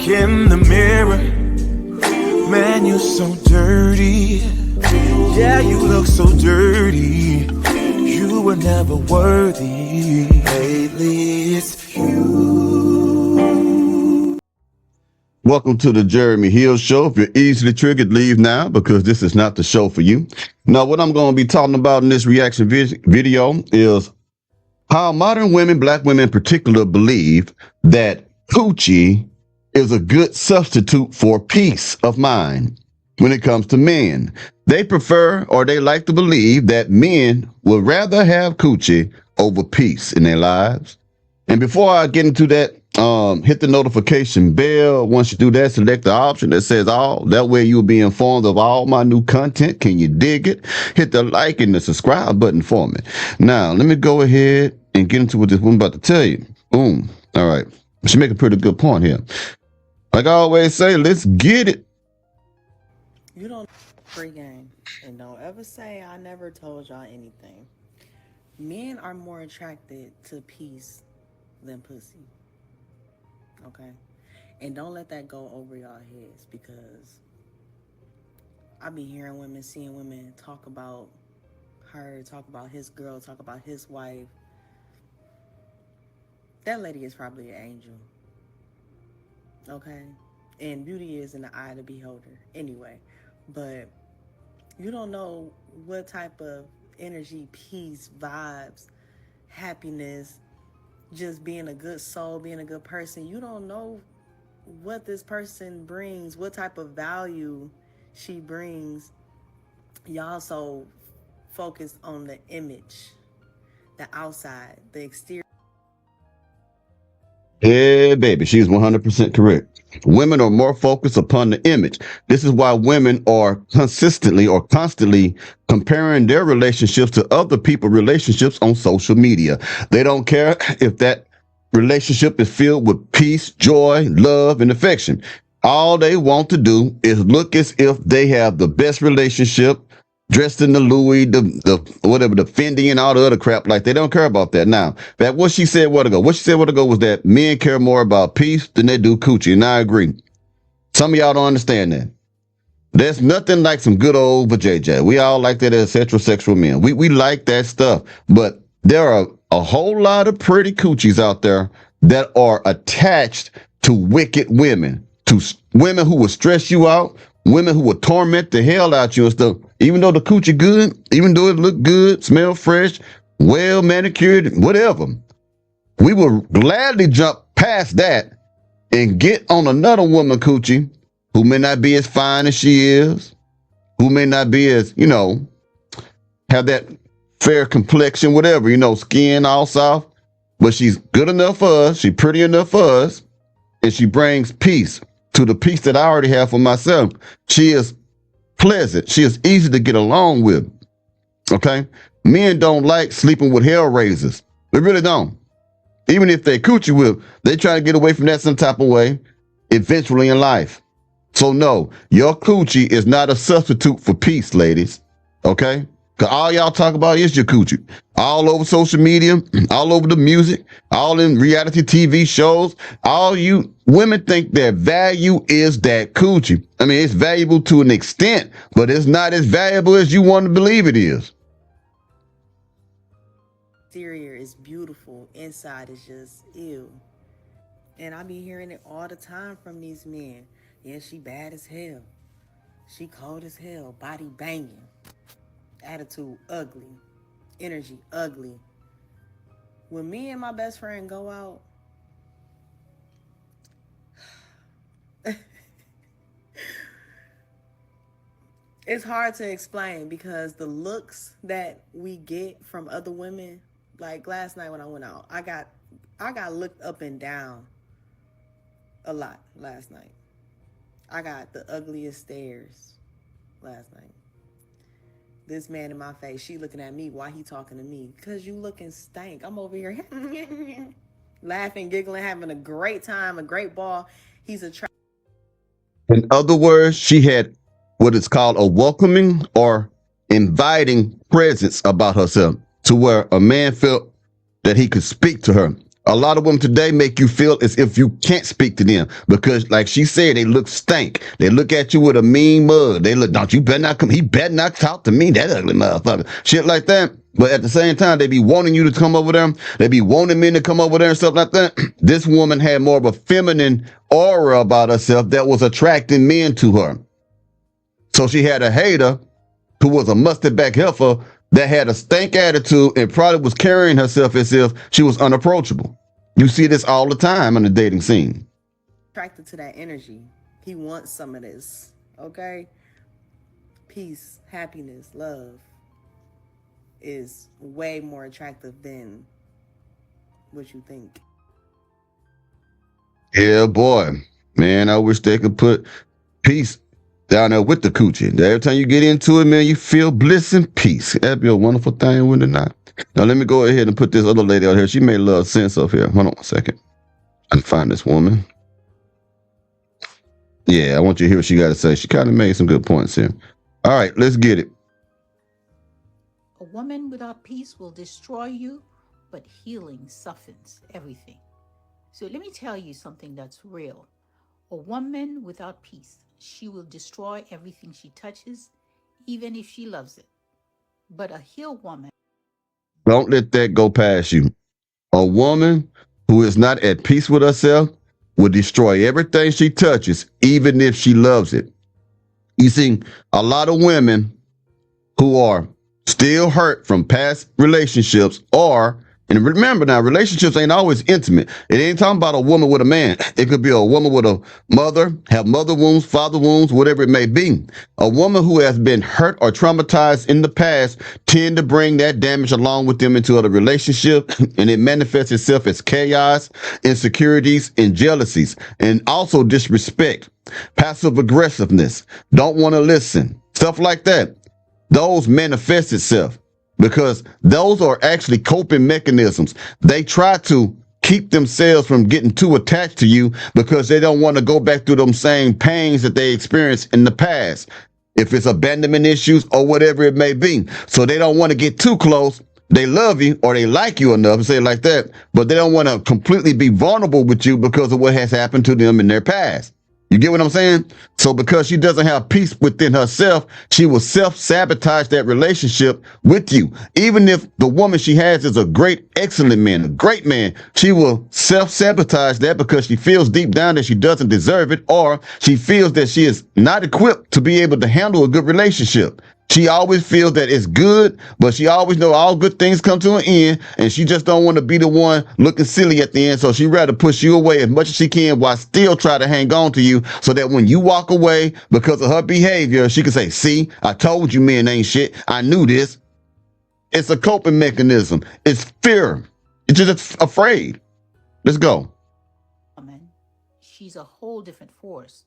in the mirror. Man, you're so dirty. Yeah, you look so dirty. You were never worthy. Lately, it's you. Welcome to the Jeremy Hill Show. If you're easily triggered, leave now because this is not the show for you. Now, what I'm going to be talking about in this reaction video is how modern women, black women in particular, believe that Kewchii is a good substitute for peace of mind when it comes to men. They prefer or they like to believe that men would rather have Kewchii over peace in their lives. And before I get into that, hit the notification bell. Once you do that, select the option that says all. That way you'll be informed of all my new content. Can you dig it? Hit the like and the subscribe button for me. Now, let me go ahead and get into what this woman about to tell you. Boom. All right. She make a pretty good point here. Like I always say, let's get it. You don't free game. And don't ever say I never told y'all anything. Men are more attracted to peace than pussy. Okay? And don't let that go over y'all heads, because I be hearing women, seeing women talk about her, talk about his girl, talk about his wife. That lady is probably an angel. Okay? And beauty is in the eye of the beholder anyway. But you don't know what type of energy, peace, vibes, happiness, just being a good soul, being a good person. You don't know what this person brings, what type of value she brings. Y'all so focused on the image, the outside, the exterior. Yeah, baby, she's 100% correct. Women are more focused upon the image. This is why women are consistently or constantly comparing their relationships to other people's relationships on social media. They don't care if that relationship is filled with peace, joy, love, and affection. All they want to do is look as if they have the best relationship, dressed in the Louis, the whatever, the Fendi and all the other crap. Like, they don't care about that. Now, that what she said a while ago was that men care more about peace than they do Kewchii. And I agree. Some of y'all don't understand that. There's nothing like some good old vajayjay. We all like that as heterosexual men. We like that stuff. But there are a whole lot of pretty Kewchiis out there that are attached to wicked women, to women who will stress you out, women who will torment the hell out you and stuff. Even though the Kewchii good, even though it look good, smell fresh, well manicured, whatever, we will gladly jump past that and get on another woman Kewchii who may not be as fine as she is, who may not be as, have that fair complexion, whatever, skin all soft, but she's good enough for us, she's pretty enough for us, and she brings peace to the peace that I already have for myself. She is pleasant. She is easy to get along with. Okay? Men don't like sleeping with hell raisers. They really don't. Even if they Kewchii with, they try to get away from that some type of way eventually in life. So no, your Kewchii is not a substitute for peace, ladies. Okay? Because all y'all talk about is your Kewchii. All over social media, all over the music, all in reality TV shows. All you women think their value is that Kewchii. I mean, it's valuable to an extent, but it's not as valuable as you want to believe it is. Exterior is beautiful. Inside is just ew. And I be hearing it all the time from these men. Yeah, she bad as hell. She cold as hell. Body banging. Attitude ugly. Energy ugly. When me and my best friend go out, it's hard to explain, because the looks that we get from other women, like last night when I went out, I got looked up and down a lot last night. I got the ugliest stares last night. This man in my face, she looking at me. Why he talking to me? Because you looking stank. I'm over here laughing, giggling, having a great time, a great ball. He's attracted. In other words, she had what is called a welcoming or inviting presence about herself, to where a man felt that he could speak to her. A lot of women today make you feel as if you can't speak to them because, like she said, they look stank. They look at you with a mean mug. They look, don't you better not come. He better not talk to me. That ugly motherfucker. Shit like that. But at the same time, they be wanting you to come over there. They be wanting men to come over there and stuff like that. This woman had more of a feminine aura about herself that was attracting men to her. So she had a hater who was a mustard back heifer that had a stank attitude and probably was carrying herself as if she was unapproachable. You see this all the time in the dating scene. Attracted to that energy. He wants some of this. Okay? Peace, happiness, love is way more attractive than what you think. Yeah, boy. Man, I wish they could put peace down there with the coochie. Every time you get into it, man, you feel bliss and peace. That'd be a wonderful thing, wouldn't it not? Now, let me go ahead and put this other lady out here. She made a little sense up here. Hold on a second. I can find this woman. Yeah, I want you to hear what she got to say. She kind of made some good points here. All right, let's get it. A woman without peace will destroy you, but healing softens everything. So let me tell you something that's real. A woman without peace, she will destroy everything she touches, even if she loves it. But a healed woman. Don't let that go past you. A woman who is not at peace with herself will destroy everything she touches, even if she loves it. You see, a lot of women who are still hurt from past relationships are, and remember now, relationships ain't always intimate. It ain't talking about a woman with a man. It could be a woman with a mother, have mother wounds, father wounds, whatever it may be. A woman who has been hurt or traumatized in the past tend to bring that damage along with them into other relationships, and it manifests itself as chaos, insecurities, and jealousies, and also disrespect, passive aggressiveness, don't want to listen, stuff like that. Those manifest itself because those are actually coping mechanisms. They try to keep themselves from getting too attached to you because they don't want to go back through them same pains that they experienced in the past, if it's abandonment issues or whatever it may be. So they don't want to get too close. They love you or they like you enough to say it like that, but they don't want to completely be vulnerable with you because of what has happened to them in their past. You get what I'm saying? So because she doesn't have peace within herself, she will self-sabotage that relationship with you. Even if the woman she has is a great, excellent man, a great man, she will self-sabotage that because she feels deep down that she doesn't deserve it, or she feels that she is not equipped to be able to handle a good relationship. She always feels that it's good, but she always knows all good things come to an end, and she just don't want to be the one looking silly at the end. So she rather push you away as much as she can while still try to hang on to you, so that when you walk away because of her behavior, she can say, "See, I told you men ain't shit. I knew this." It's a coping mechanism. It's fear. It's just afraid. Let's go. Woman, she's a whole different force.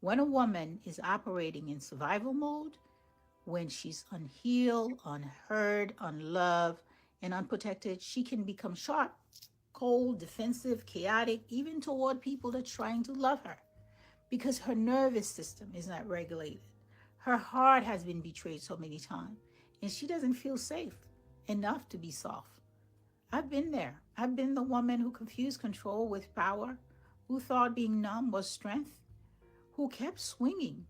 When a woman is operating in survival mode, when she's unhealed, unheard, unloved, and unprotected, she can become sharp, cold, defensive, chaotic, even toward people that are trying to love her, because her nervous system is not regulated. Her heart has been betrayed so many times, and she doesn't feel safe enough to be soft. I've been there. I've been the woman who confused control with power, who thought being numb was strength, who kept swinging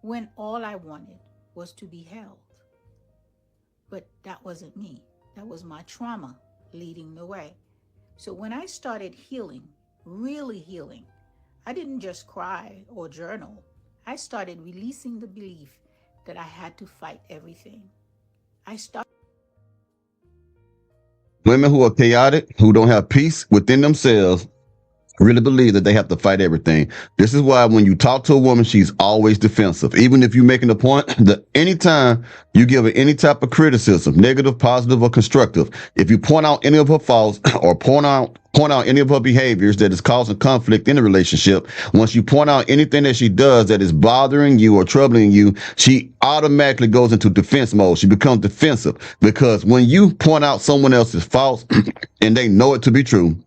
when all I wanted was to be held. But that wasn't me. That was my trauma leading the way. So when I started healing, really healing, I didn't just cry or journal. I started releasing the belief that I had to fight everything. Women who are chaotic, who don't have peace within themselves, really believe that they have to fight everything. This is why when you talk to a woman, she's always defensive. Even if you're making a point, that anytime you give her any type of criticism, negative, positive, or constructive, if you point out any of her faults or point out any of her behaviors that is causing conflict in a relationship, once you point out anything that she does that is bothering you or troubling you, she automatically goes into defense mode. She becomes defensive because when you point out someone else's faults and they know it to be true,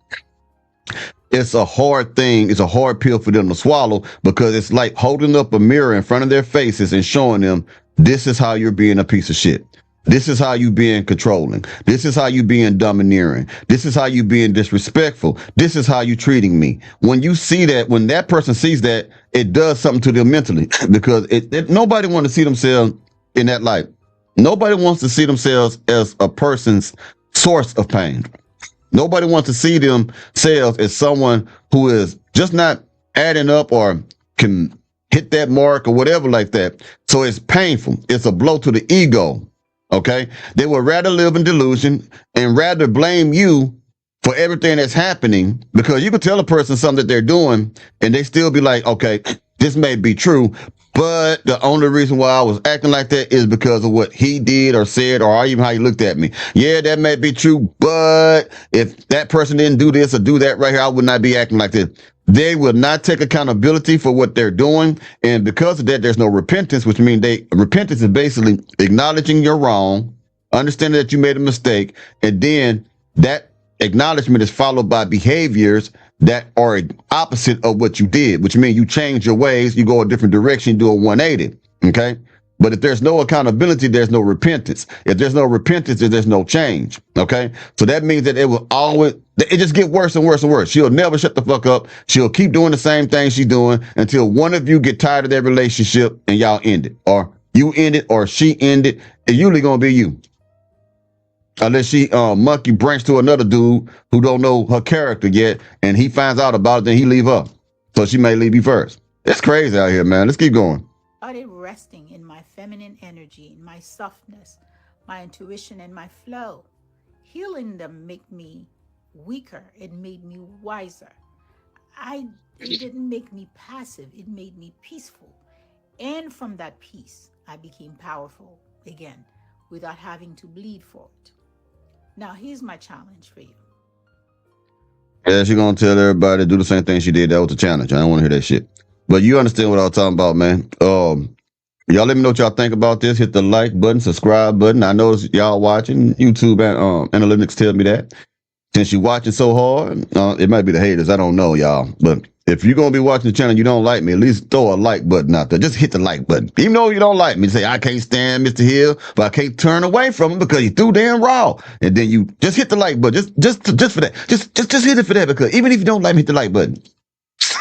it's a hard thing. It's a hard pill for them to swallow because it's like holding up a mirror in front of their faces and showing them this is how you're being a piece of shit. This is how you being controlling. This is how you being domineering. This is how you being disrespectful. This is how you treating me. When you see that, when that person sees that, it does something to them mentally because nobody wants to see themselves in that light. Nobody wants to see themselves as a person's source of pain. Nobody wants to see themselves as someone who is just not adding up or can hit that mark or whatever like that. So it's painful. It's a blow to the ego. Okay. They would rather live in delusion and rather blame you for everything that's happening because you could tell a person something that they're doing and they still be like, okay, this may be true, but the only reason why I was acting like that is because of what he did or said or even how he looked at me. Yeah, that may be true, but if that person didn't do this or do that right here, I would not be acting like this. They will not take accountability for what they're doing. And because of that, there's no repentance, which means repentance is basically acknowledging you're wrong, understanding that you made a mistake, and then that acknowledgement is followed by behaviors that are opposite of what you did, which means you change your ways, you go a different direction, you do a 180. Okay. But if there's no accountability, there's no repentance. If there's no repentance, there's no change. Okay. So that means that it just get worse and worse and worse. She'll never shut the fuck up. She'll keep doing the same thing she's doing until one of you get tired of that relationship and y'all end it, or you end it, or she end it. It's usually going to be you. Unless she monkey branch to another dude who don't know her character yet, and he finds out about it, then he leave her. So she may leave you first. It's crazy out here, man. Let's keep going. Started resting in my feminine energy, in my softness, my intuition, and my flow. Healing them make me weaker. It made me wiser. It didn't make me passive. It made me peaceful. And from that peace, I became powerful again without having to bleed for it. Now, here's my challenge for you. Yeah, she's going to tell everybody to do the same thing she did. That was a challenge. I don't want to hear that shit. But you understand what I was talking about, man. Y'all let me know what y'all think about this. Hit the like button, subscribe button. I notice y'all watching. YouTube analytics tell me that. Since you're watching so hard, it might be the haters. I don't know, y'all. But if you're going to be watching the channel and you don't like me, at least throw a like button out there. Just hit the like button. Even though you don't like me, say, I can't stand Mr. Hill, but I can't turn away from him because he's too damn raw. And then you just hit the like button. Just for that. Just hit it for that, because even if you don't like me, hit the like button.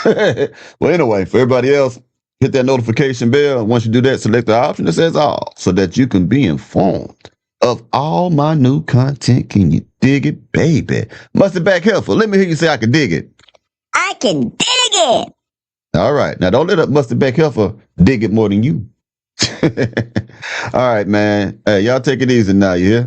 Well, anyway, for everybody else, hit that notification bell. Once you do that, select the option that says all so that you can be informed of all my new content. Can you dig it, baby? Mustard back helpful. Let me hear you say I can dig it. I can dig it. All right. Now, don't let up Mustard back helpful dig it more than you. All right, man. Hey, y'all take it easy now, you hear?